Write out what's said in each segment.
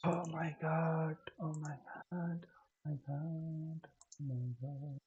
Oh my god, oh my god, oh my god, oh my god.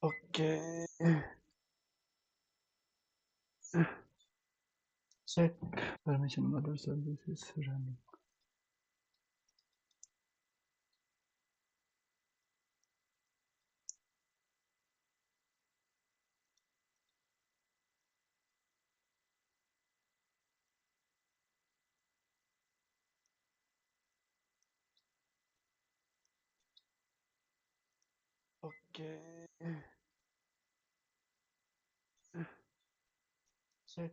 Okay, check permission model services running. Okay, check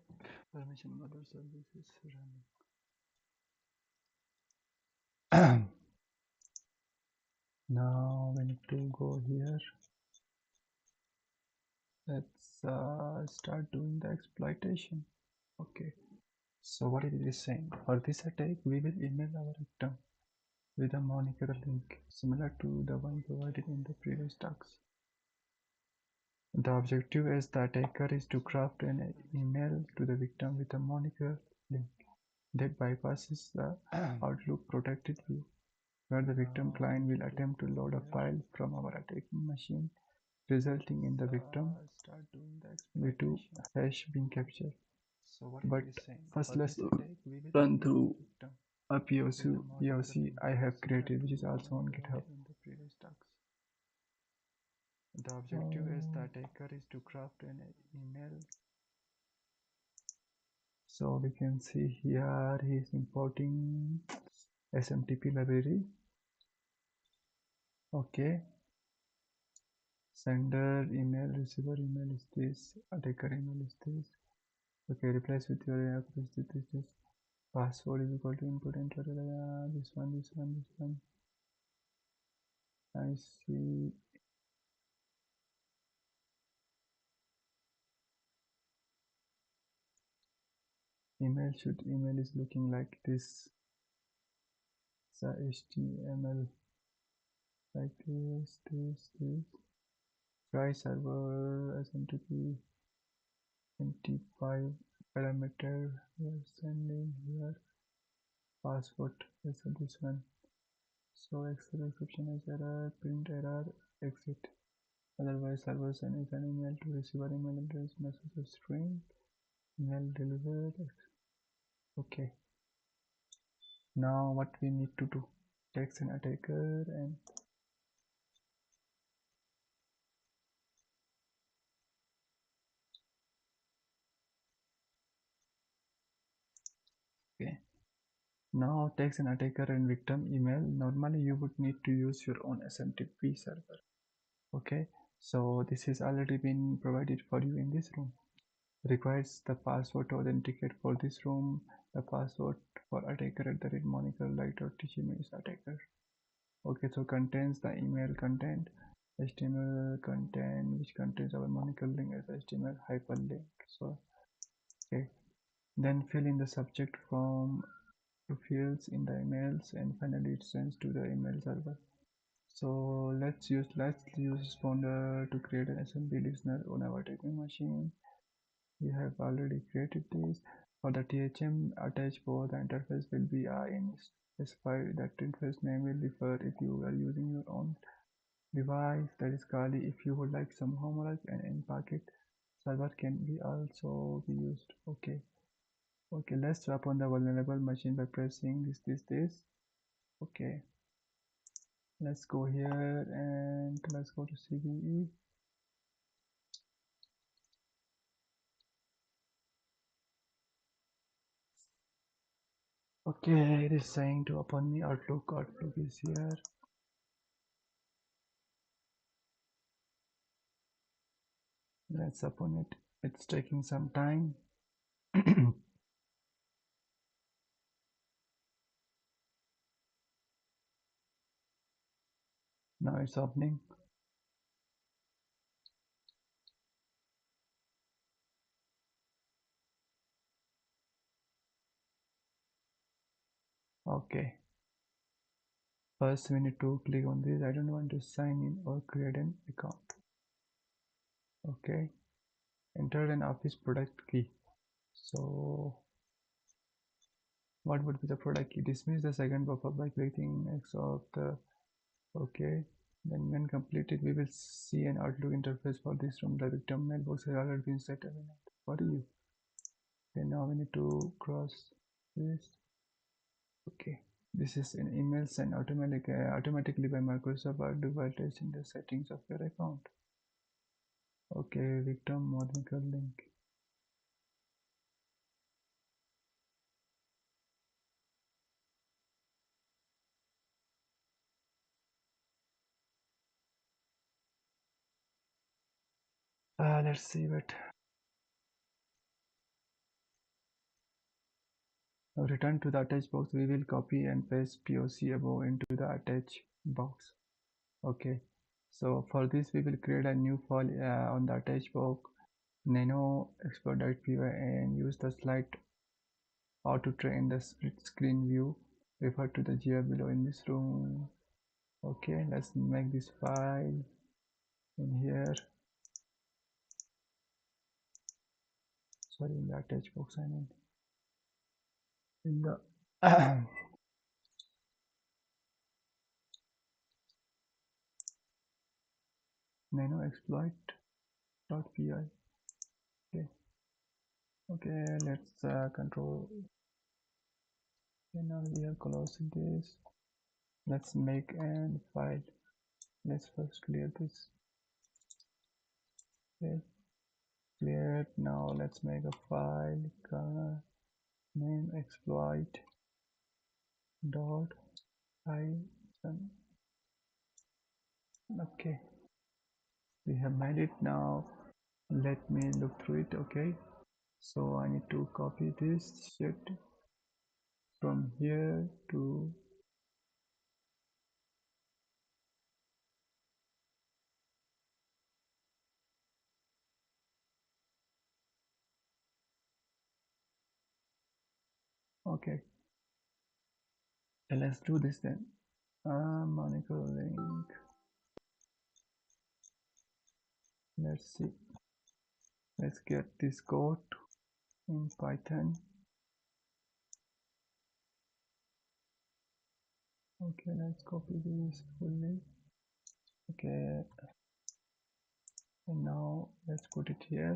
permission model services running. Now we need to go here. Let's start doing the exploitation. Okay, so what it is saying, for this attack we will email our victim with a Moniker link similar to the one provided in the previous talks. The objective as the attacker is to craft an email to the victim with a Moniker link that bypasses the Outlook protected view. where the victim client will attempt to load a file from our attacking machine, resulting in the victim v2 hash being captured. But first, let's run through a POC I have created, which is also on GitHub. The objective is the attacker is to craft an email. So we can see here he is importing SMTP library. Okay. Sender email, receiver email is this, attacker email is this. Okay, replace with your app, this. Password is equal to input, enter, this one. I see. Email is looking like this. So HTML like this. Try server SMTP 25 parameter. We are sending here password is this one. So exception is error, print error, exit. Otherwise, server sends an email to receiver email address, message string, email delivered. Okay. Now what we need to do? Text an attacker and okay. Now text an attacker and victim email. Normally you would need to use your own SMTP server. Okay. So this is already been provided for you in this room. Requires the password to authenticate for this room. The password for attacker at the rate Moniker light.tryhackme is attacker. Okay, so contains the email content, HTML content which contains our Moniker link as HTML hyperlink. So okay, then fill in the subject from to fields in the emails, and finally it sends to the email server. So let's use responder to create an SMB listener on our typing machine. We have already created this. For the THM attached board, the interface will be in specified. That interface name will differ if you are using your own device. That is Kali. If you would like some homework and in packet server can be also be used. Okay. Okay, let's swap on the vulnerable machine by pressing this. Okay, let's go here and let's go to CVE. Okay, it is saying to open the Outlook. Outlook is here. Let's open it. It's taking some time. Now it's opening. Okay, first we need to click on this. I don't want to sign in or create an account. Okay, enter an office product key. So what would be the product key? Dismiss the second pop-up by clicking X of the okay. Then when completed, we will see an Outlook interface for this room. The victim mailbox has already been set up for you. Okay, now we need to cross this. Okay, this is an email sent automatically by Microsoft Outlook while testing the settings of your account. Okay, victim Moniker link. Let's see what. Now return to the attached box. We will copy and paste POC above into the attached box. Okay, so for this we will create a new file on the attached box nano export.py and use the slide auto train the split screen view. Refer to the GR below in this room. Okay, let's make this file in here. Sorry, in the attached box. I mean in the nano exploit.py. Okay, okay, let's control. Okay, now we have closed this. Let's make an file. Let's first clear this. Okay, clear it. Now let's make a file. Name exploit dot Python. Okay, we have made it. Now let me look through it. Okay, so I need to copy this shit from here to. Okay, let's do this then. Moniker link. Let's see. Let's get this code in Python. Okay, let's copy this fully. Okay, and now let's put it here.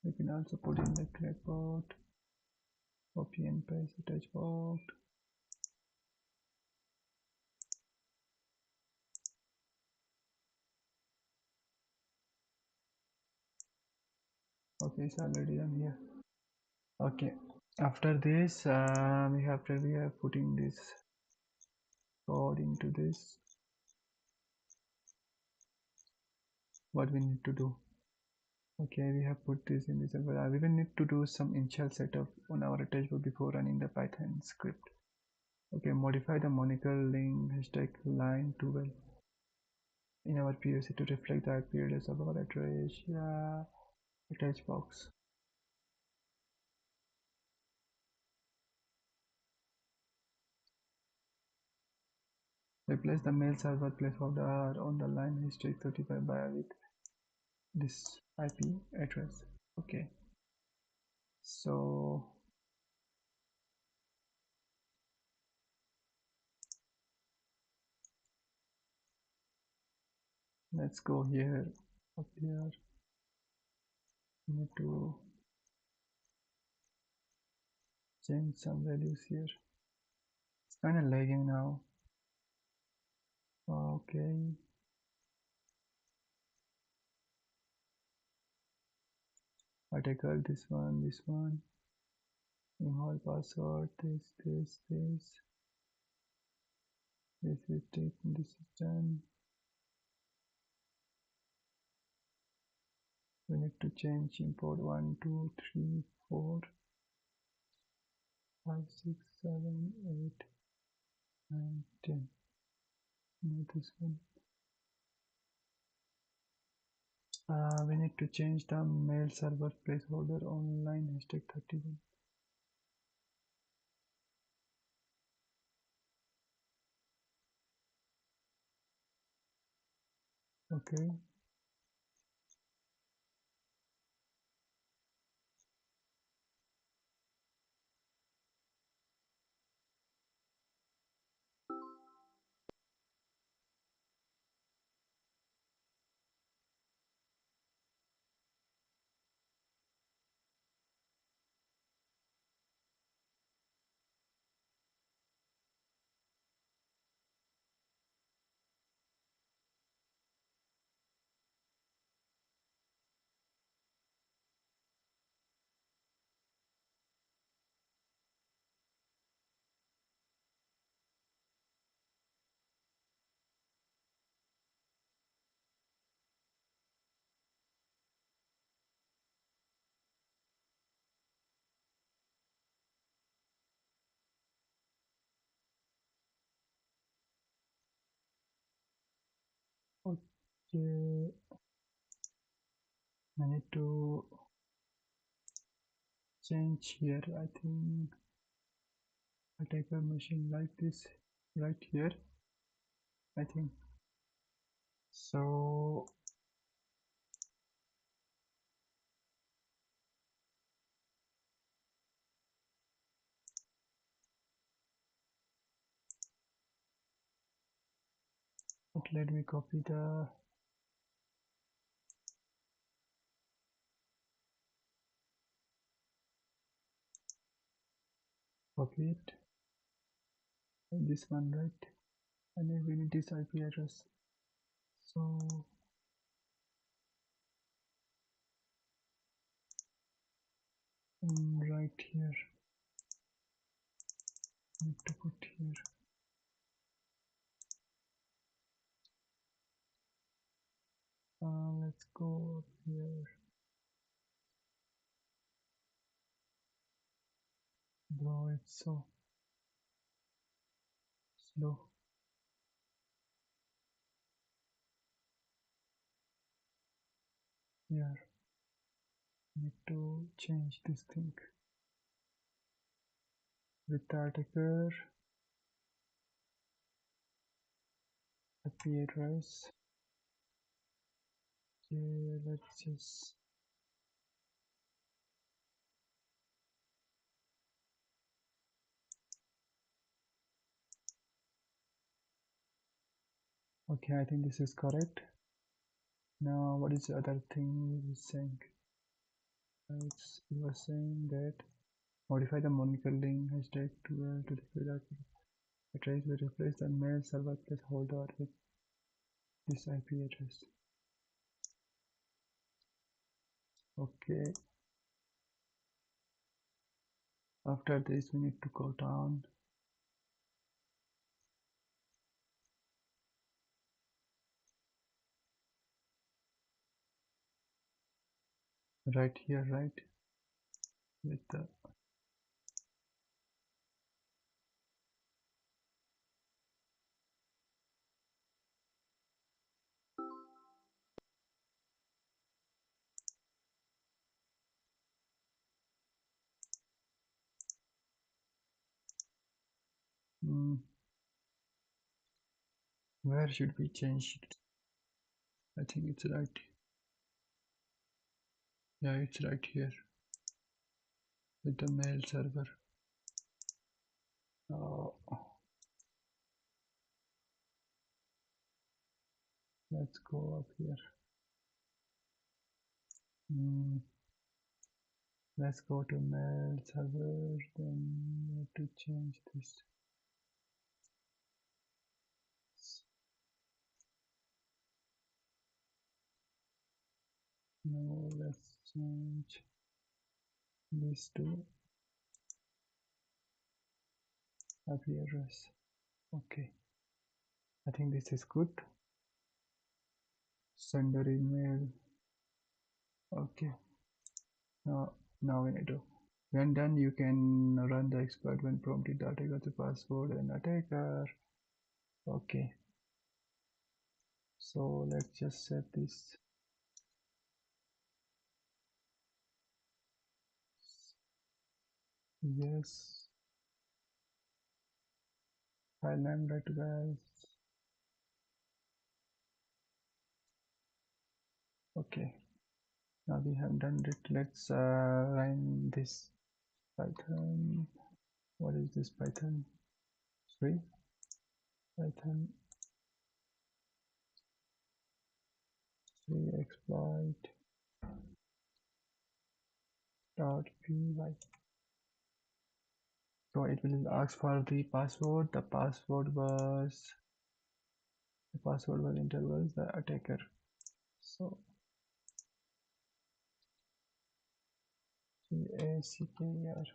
We can also put in the clipboard, copy and paste attach box. Okay, it's already done here. Okay, after this, after we are putting this code into this, what we need to do? Okay, we have put this in this. We will need to do some initial setup on our dashboard before running the Python script. Okay, modify the Moniker link hashtag line 12 in our POC to reflect the IP address of our address attach box. Replace the mail server placeholder on the line history 35 by with this IP address. Okay, so let's go here. Up here, we need to change some values here. It's kind of lagging now. Okay, article, this one, email password, this is taken, this is done. We need to change import 1 2 3 4 5 6 7 8 9 10. No, this one. We need to change the mail server placeholder online hashtag 31. Okay, okay. I need to change here. I think I take a machine like this right here. I think so. Let me copy it. This one, right? And then we need this IP address. So right here, need to put here. Let's go up here. Bro, it's so slow. Here, need to change this thing with the attacker IP address. Okay, let's just okay. I think this is correct. Now, what is the other thing we were saying? We were saying that modify the Moniker link hashtag to the address. We replace the mail server placeholder with this IP address. Okay. After this, we need to go down. Right here, right? With the where should we change it? I think it's right. Yeah, it's right here with the mail server. Oh, let's go up here. Let's go to mail server. Then we have to change this. No, let's change this to IP address. Okay, I think this is good. Sender email. Okay, now we need to. When done, you can run the exploit when prompted the attacker the password and attacker. Okay, so let's just set this. Yes, file name, right, guys? Okay, now we have done it. Let's run this Python. What is this Python 3? Python 3 exploit dot py. So it will ask for the password. The password was intervals the attacker. So CACKR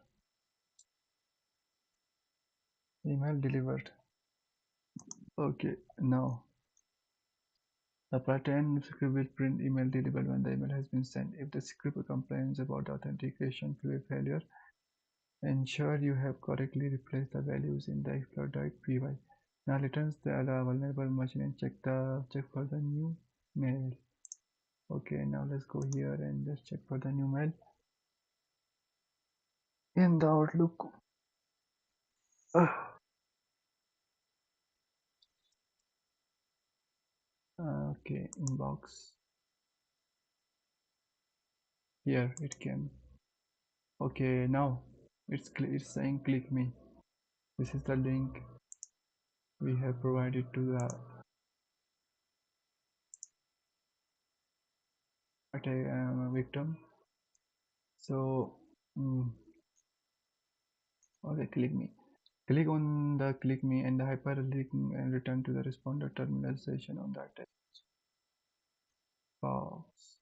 email delivered. Okay, now the pattern script will print email delivered when the email has been sent. If the script complains about authentication failure, ensure you have correctly replaced the values in the exploit.py. Now returns the vulnerable machine and check for the new mail. Okay, now let's go here and just check for the new mail in the Outlook. Okay, inbox. Here it came. Okay, now it's saying click me. This is the link we have provided to the attack victim. So okay, click me. Click on the click me and the hyperlink and return to the responder terminal session on that box.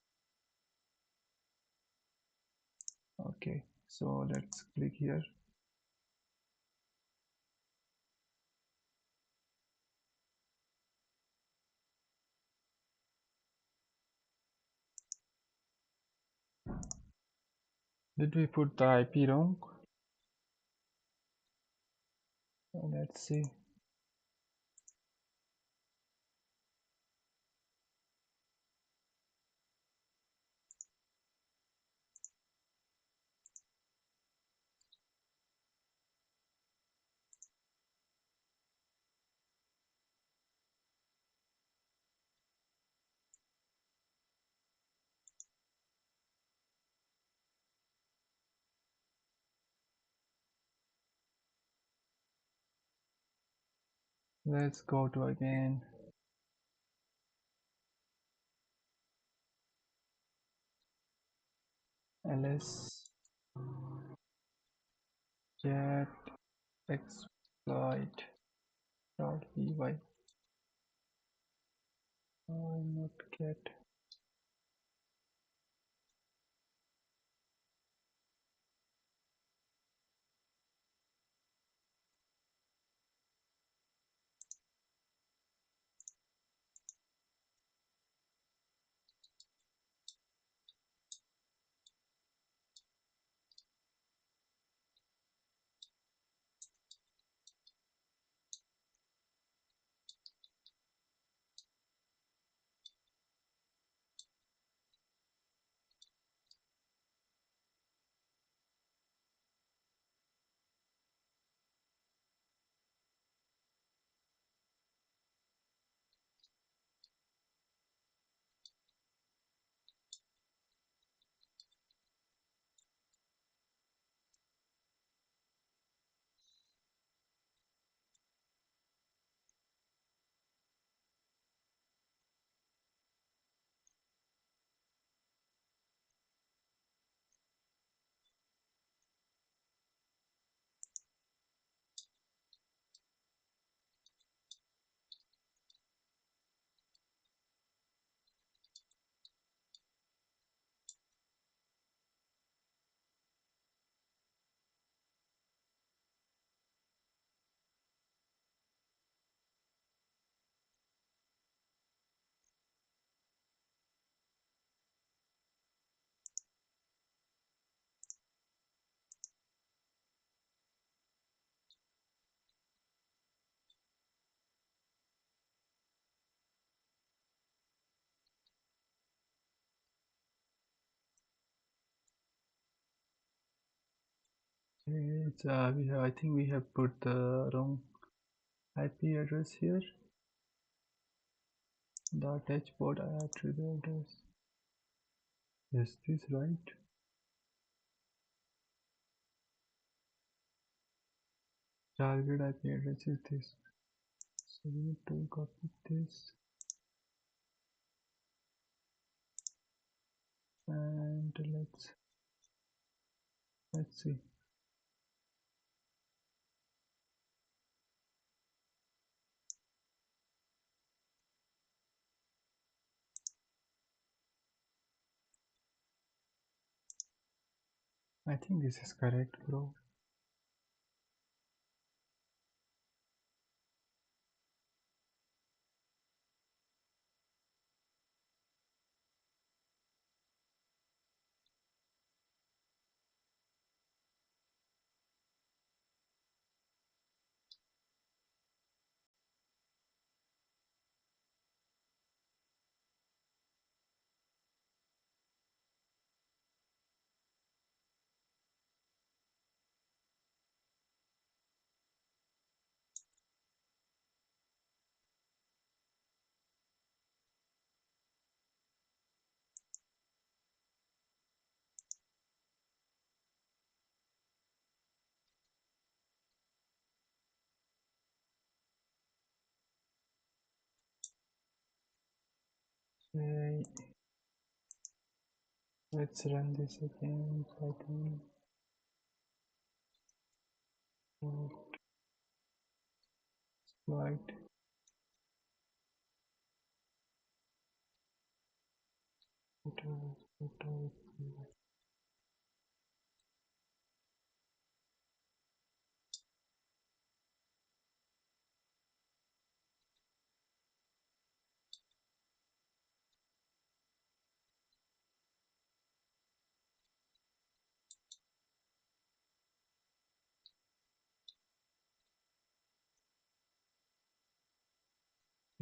Okay, so let's click here. Did we put the IP wrong? Let's see. Let's go to again. ls get exploit .py. Not get. I think we have put the wrong IP address here. The attached port I have to the address. Is this right? Target IP address is this. So we need to copy this and let's see. I think this is correct, bro. Okay. Let's run this again. Python exploit.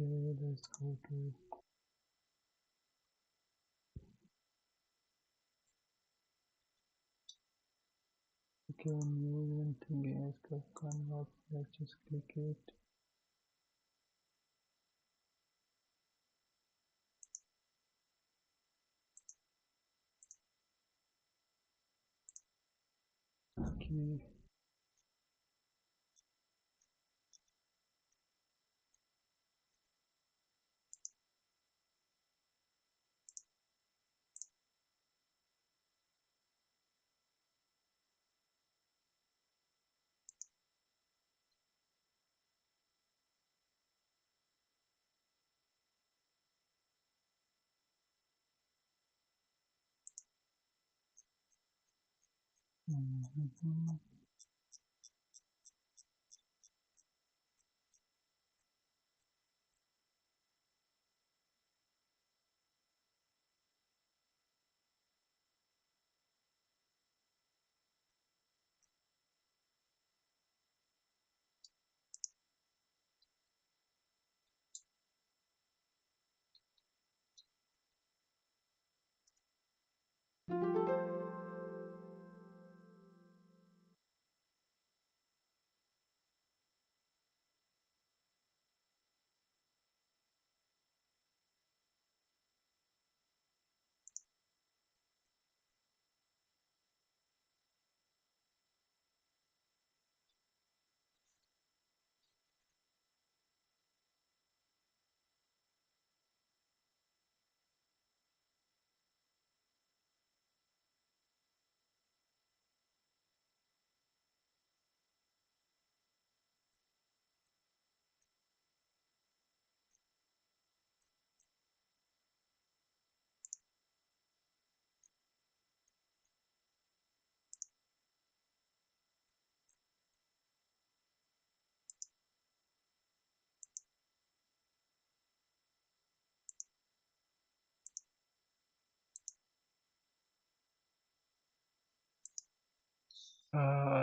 Okay, let's go to. Okay, new event thinking as come up. Let's just click it. Okay. Mhm.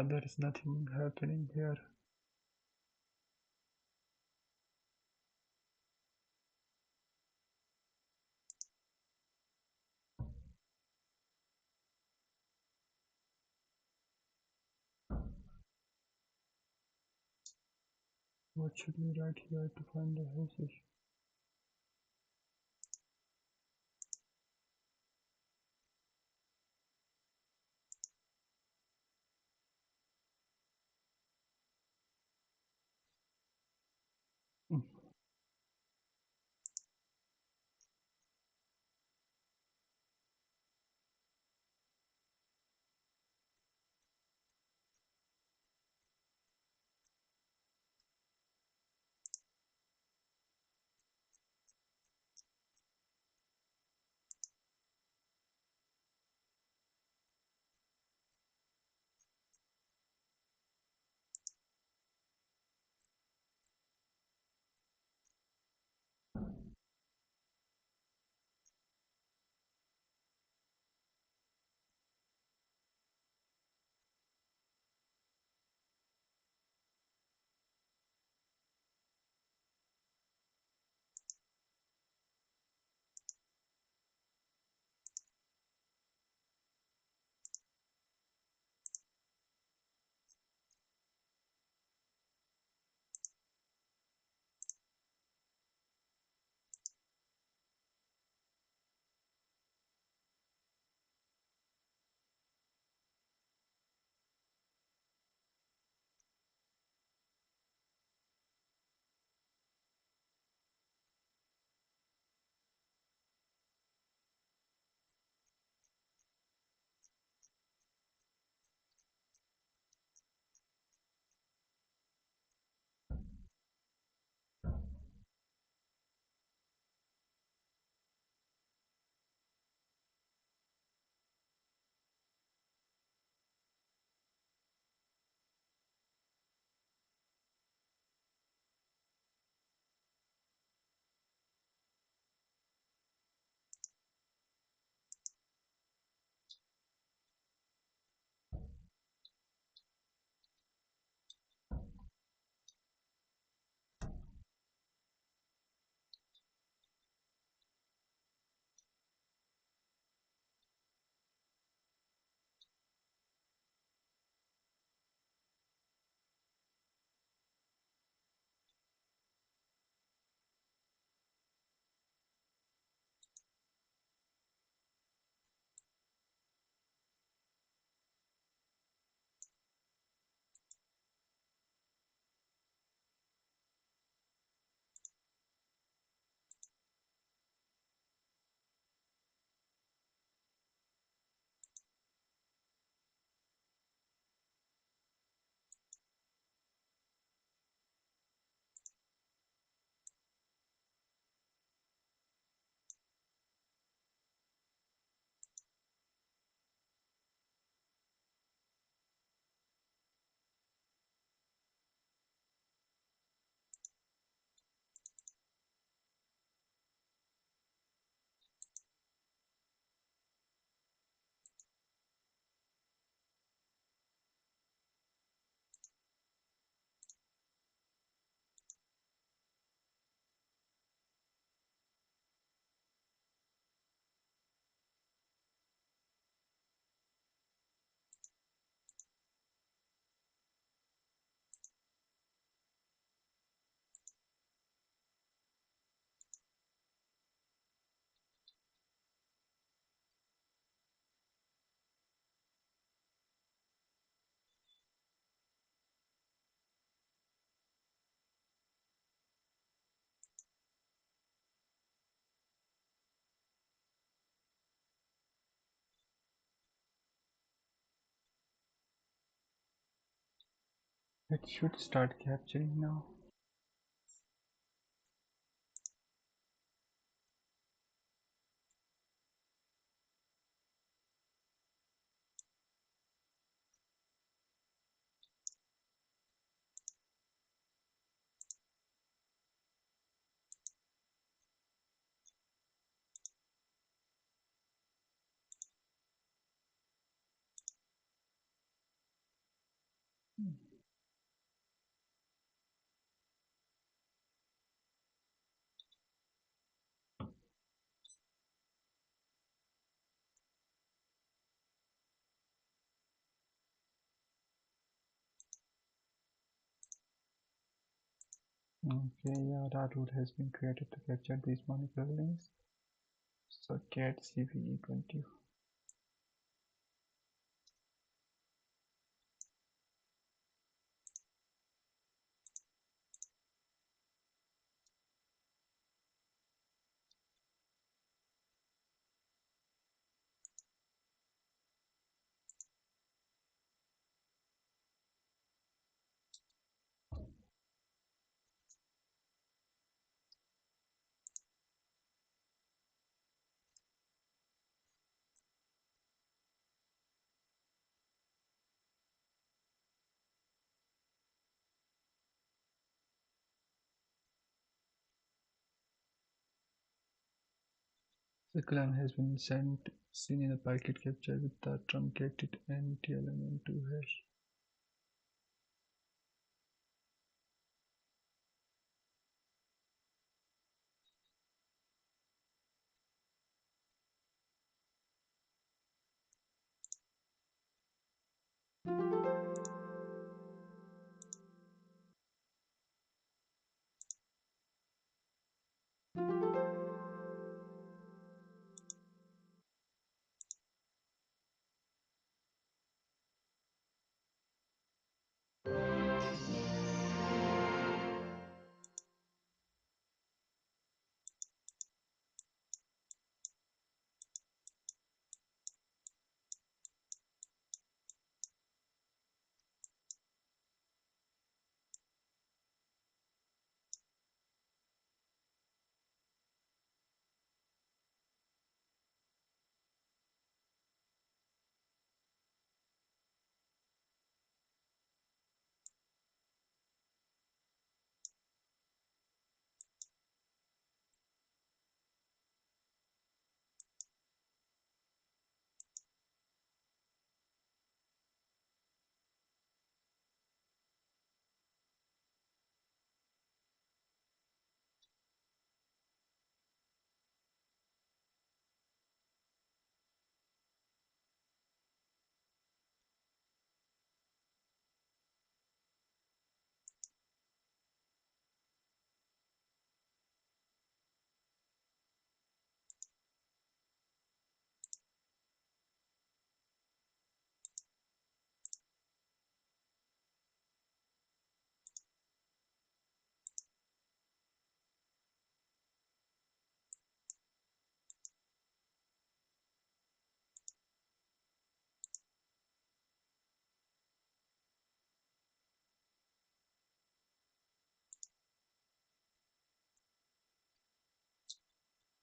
There is nothing happening here. What should we write here to find the hash? Mm. It should start capturing now. Okay, yeah, that route has been created to capture these Moniker links. So cat CVE20. The clan has been seen in a packet capture with the truncated NT element 2 hash.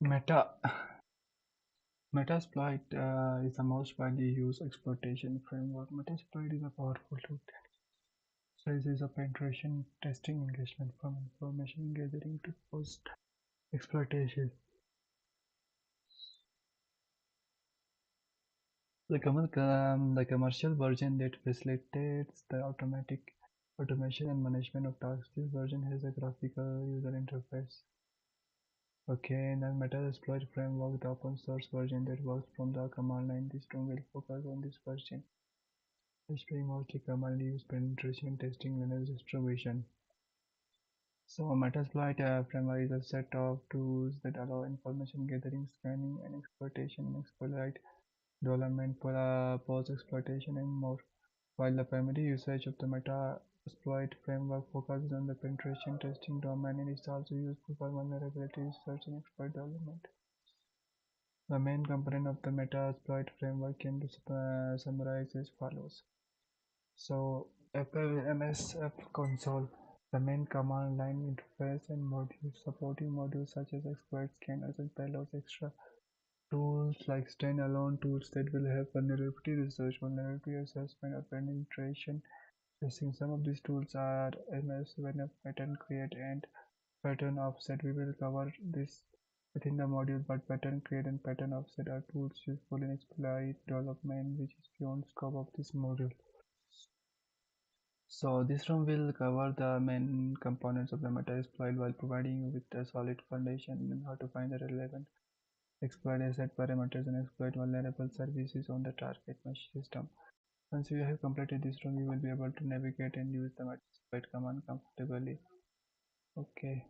Meta Metasploit is the most widely used exploitation framework. Metasploit is a powerful tool that sizes a penetration testing engagement from information gathering to post exploitation. The commercial version that facilitates the automatic automation and management of tasks. This version has a graphical user interface. Okay, and then Metasploit framework, the open source version that works from the command line. This tool will focus on this version. Especially mostly commonly used penetration testing Linux distribution. So Metasploit framework is a set of tools that allow information gathering, scanning, and exploitation, exploit development, post exploitation, and more. While the primary usage of the Metasploit framework focuses on the penetration testing domain, it is also useful for vulnerability research and exploit development. The main component of the Metasploit framework can be summarized as follows. So Apple MSF console, the main command line interface and modules, supporting modules such as exploit scanners and payloads, extra tools like standalone tools that will help vulnerability research, vulnerability assessment, or penetration testing. Some of these tools are MS when pattern create and pattern offset. We will cover this within the module, but pattern create and pattern offset are tools useful in exploit development, which is beyond scope of this module. So this room will cover the main components of the meta exploit while providing you with a solid foundation in how to find the relevant exploit asset parameters and exploit vulnerable services on the target mesh system. Once you have completed this room, you will be able to navigate and use the meta exploit command comfortably. Okay.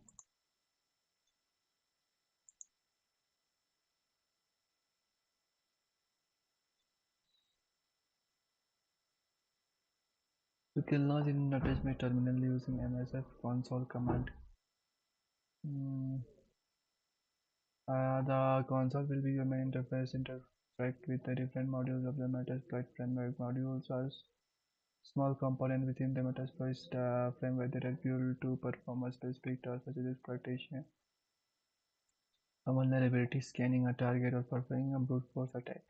You can launch in attachment terminal using MSF console command. Mm, the console will be your main interface interact with the different modules of the Metasploit framework. Modules are small components within the Metasploit framework that are built to perform a specific task such as exploitation, a vulnerability scanning a target, or performing a brute force attack.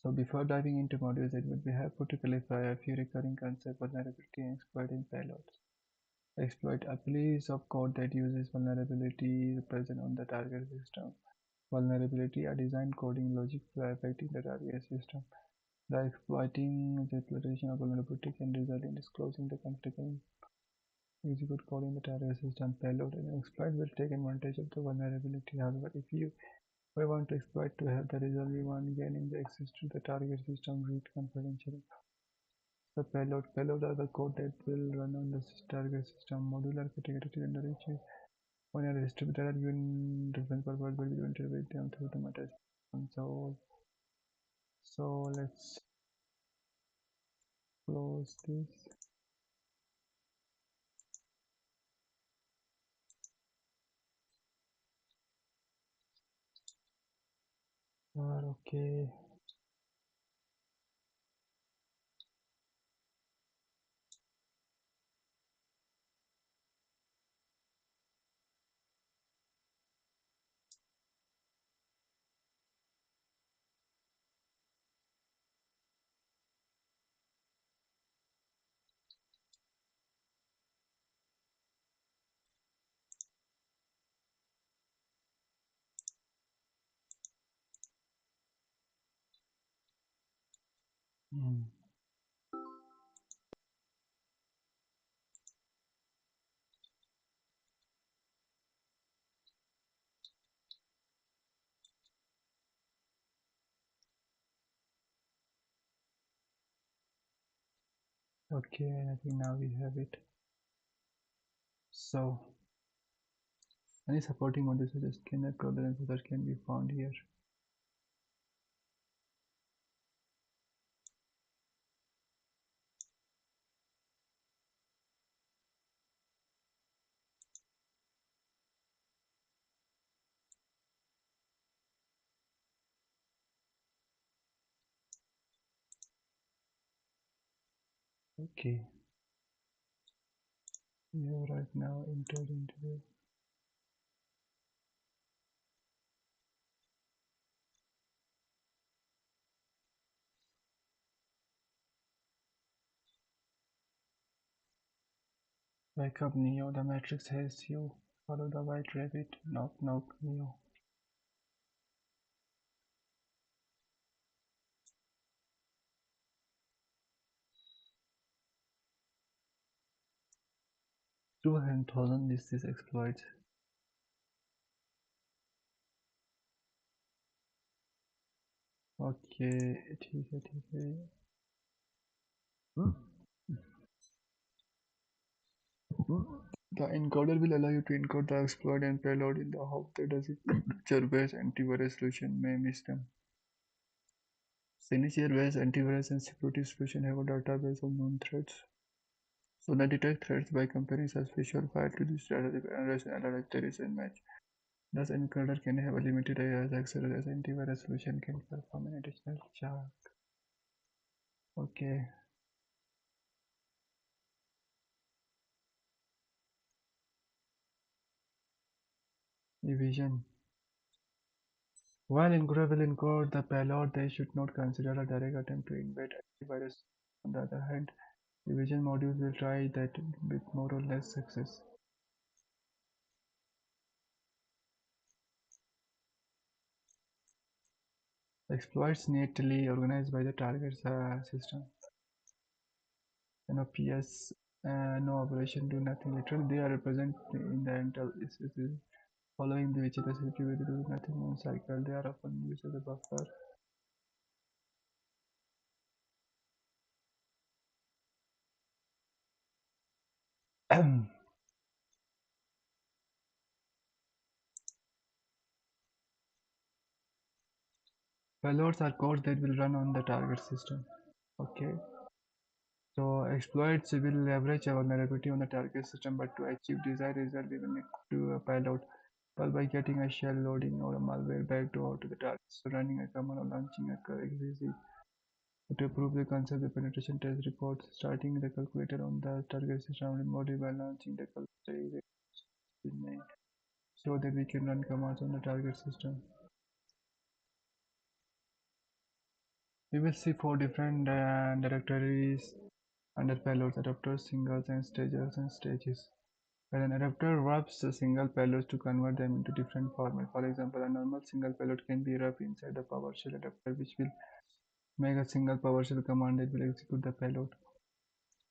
So before diving into modules, it would be helpful to clarify a few recurring concepts: vulnerability and exploiting payloads. Exploit a piece of code that uses vulnerability present on the target system. Vulnerability are design coding logic for affecting the target system. The exploiting the exploitation of vulnerability can result in disclosing the conflict execute code in the target system payload. An exploit will take advantage of the vulnerability. However, if we want to exploit to have the result we want, gaining the access to the target system read confidentially. The payload are the code that will run on the target system. Modular category under which when a distributor are given different purpose will be entered with them through the meta console. So let's close this. Okay. Hmm. Okay, I think now we have it. So any supporting modules such as scanner, crawler, and others can be found here. Okay, we have right now entered into the wake up Neo. The matrix has you. Follow the white rabbit. Knock knock Neo. 200,000 is this exploit. Okay, ठीक है. The encoder will allow you to encode the exploit and payload in the hope that the signature-based antivirus solution may miss them. Signature-based antivirus and security solutions have a database of known threats. So they detect threats by comparing suspicious files to this database and analyze if there is a match. Thus, encoder can have a limited access as antivirus solution can perform an additional check. Okay. Evasion. While encode will encode the payload, they should not consider a direct attempt to invade antivirus. On the other hand, evasion modules will try that with more or less success. Exploits neatly organized by the target system. PS, no operation, do nothing. Literally, they are represented in the intel is following the which the CP will do nothing on cycle. They are often used as a buffer. Payloads are codes that will run on the target system. Okay. So exploits will leverage a vulnerability on the target system, but to achieve desired result, we will need to do a payload. Well, by getting a shell loading or a malware backdoor to the target, so running a command or launching a XZ to prove the concept, the penetration test reports starting the calculator on the target system module by launching the calculator is so that we can run commands on the target system. We will see four different directories under payloads: adapters, singles, and stagers and stages. When an adapter wraps a single payload to convert them into different formats. For example, a normal single payload can be wrapped inside the PowerShell adapter, which will make a single PowerShell command that will execute the payload.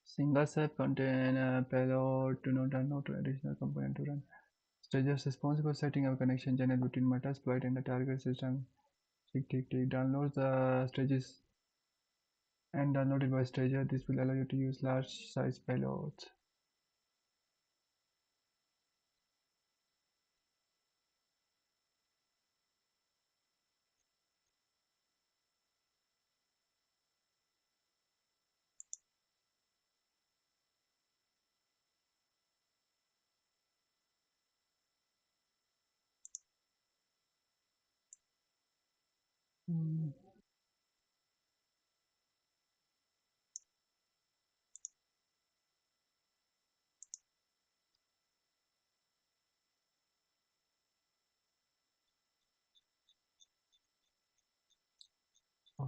Single step contain a payload to not run no additional component to run. Stages responsible setting up connection channel between Metasploit and the target system. Download the stages and downloaded by stager. This will allow you to use large size payloads. Hmm.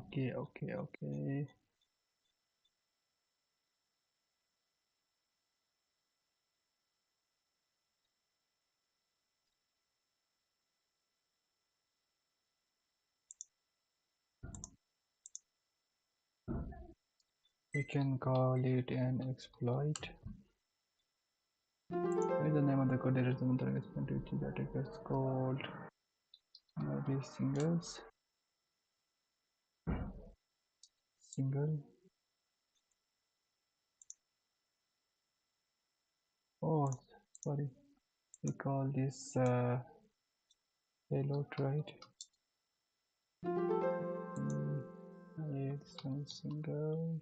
Okay. We can call it an exploit. What is the name of the code that is the target to the attackers called maybe single. Oh, sorry. We call this payload, right? Add some singles.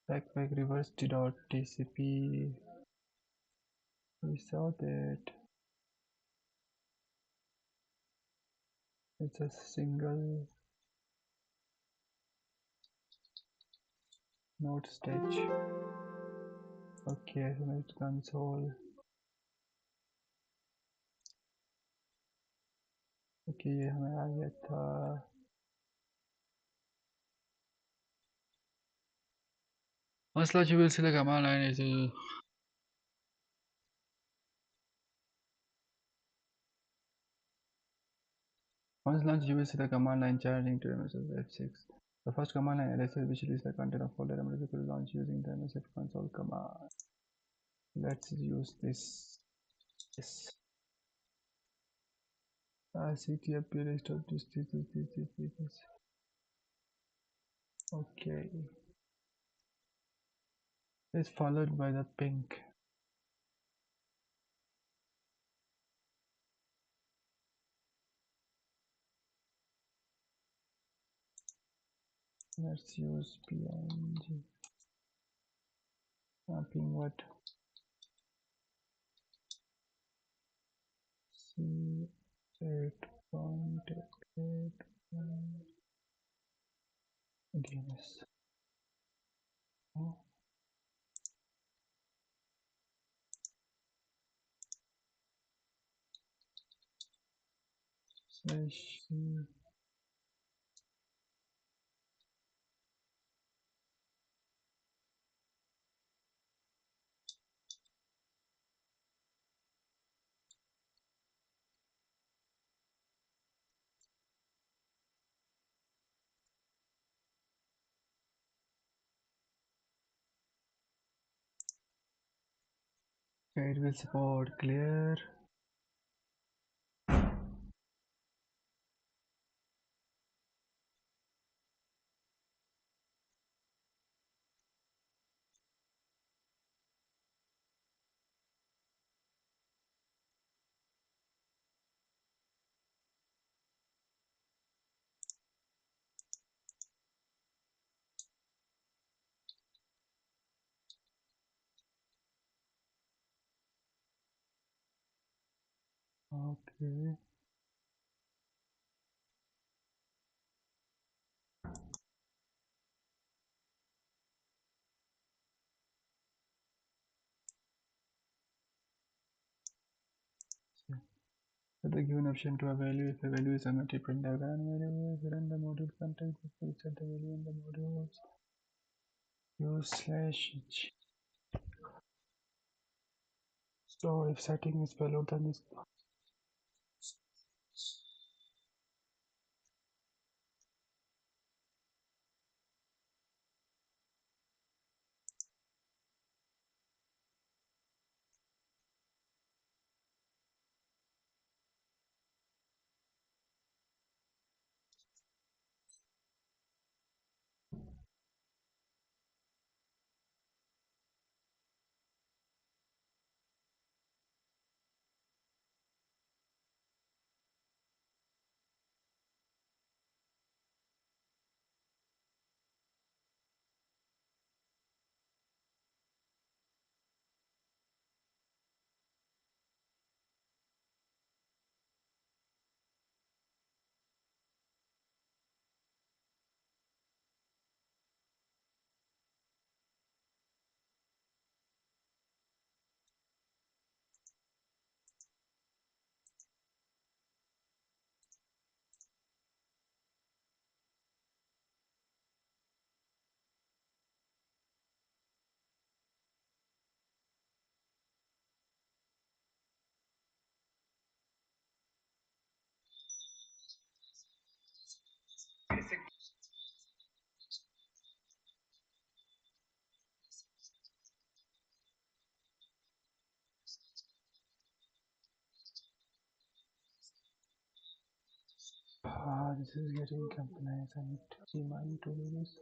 Backpack reverse dot TCP. We saw that it's a single node stage. Okay, so it's console. Okay, ये हमें आ गया था. Once launched, you will see the command line is once launched, you will see the command line charging to MSF F6. The first command line LSL, which is the content of folder MSF, will launch using the MSF console command. Let's use this. Yes. CTF restore this. Okay. It's followed by the pink. Let's use PNG. Ping what? C 8.8 DNS. C. Okay, it will support clear. Okay. Set the given option to a value. If a value is unknown, print the variable. If run the module context, we set the value in the modules. Use slash h. So if setting is valid, then is this is getting compliance. I need to see my to do this.